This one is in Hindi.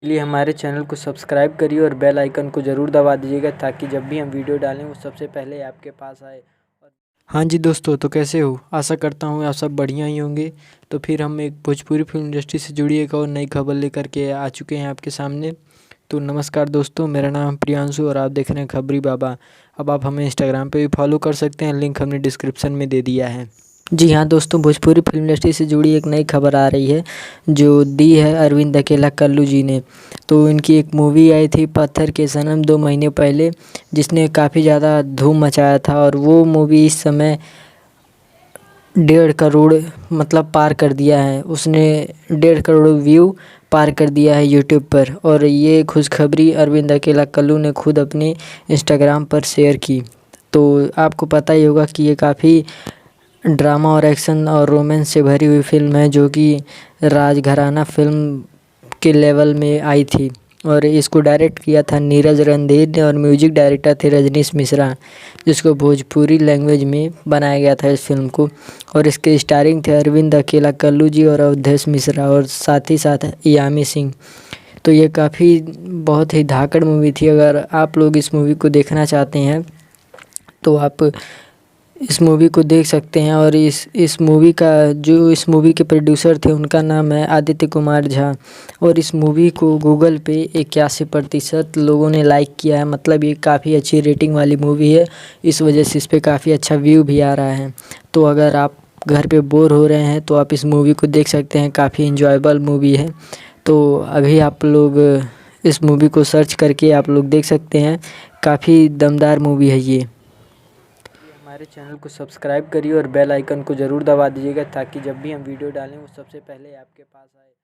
लिए हमारे चैनल को सब्सक्राइब करिए और बेल आइकन को ज़रूर दबा दीजिएगा ताकि जब भी हम वीडियो डालें वो सबसे पहले आपके पास आए। हाँ जी दोस्तों, तो कैसे हो? आशा करता हूँ आप सब बढ़िया ही होंगे। तो फिर हम एक भोजपुरी फिल्म इंडस्ट्री से जुड़ी एक और नई खबर लेकर के आ चुके हैं आपके सामने। तो नमस्कार दोस्तों, मेरा नाम प्रियांशु और आप देख रहे हैं खबरी बाबा। अब आप हमें इंस्टाग्राम पे भी फॉलो कर सकते हैं, लिंक हमने डिस्क्रिप्शन में दे दिया है। जी हाँ दोस्तों, भोजपुरी फिल्म इंडस्ट्री से जुड़ी एक नई खबर आ रही है जो दी है अरविंद अकेला कल्लू जी ने। तो इनकी एक मूवी आई थी पत्थर के सनम 2 महीने पहले, जिसने काफ़ी ज़्यादा धूम मचाया था और वो मूवी इस समय 1.5 करोड़ मतलब पार कर दिया है। उसने 1.5 करोड़ व्यू पार कर दिया है यूट्यूब पर। और ये खुशखबरी अरविंद अकेला कल्लू ने खुद अपने इंस्टाग्राम पर शेयर की। तो आपको पता ही होगा कि ये काफ़ी ड्रामा और एक्शन और रोमांस से भरी हुई फिल्म है, जो कि राजघराना फिल्म के लेवल में आई थी। और इसको डायरेक्ट किया था नीरज रणधीर ने और म्यूजिक डायरेक्टर थे रजनीश मिश्रा, जिसको भोजपुरी लैंग्वेज में बनाया गया था इस फिल्म को। और इसके स्टारिंग थे अरविंद अकेला कल्लू जी और अवधेश मिश्रा और साथ ही साथ यामी सिंह। तो ये काफ़ी बहुत ही धाकड़ मूवी थी। अगर आप लोग इस मूवी को देखना चाहते हैं तो आप इस मूवी को देख सकते हैं। और इस मूवी का जो इस मूवी के प्रोड्यूसर थे उनका नाम है आदित्य कुमार झा। और इस मूवी को गूगल पे 81% लोगों ने लाइक किया है। मतलब ये काफ़ी अच्छी रेटिंग वाली मूवी है, इस वजह से इस पर काफ़ी अच्छा व्यू भी आ रहा है। तो अगर आप घर पे बोर हो रहे हैं तो आप इस मूवी को देख सकते हैं, काफ़ी इंजॉयबल मूवी है। तो अभी आप लोग इस मूवी को सर्च करके आप लोग देख सकते हैं, काफ़ी दमदार मूवी है ये। हमारे चैनल को सब्सक्राइब करिए और बेल आइकन को ज़रूर दबा दीजिएगा ताकि जब भी हम वीडियो डालें वो सबसे पहले आपके पास आए।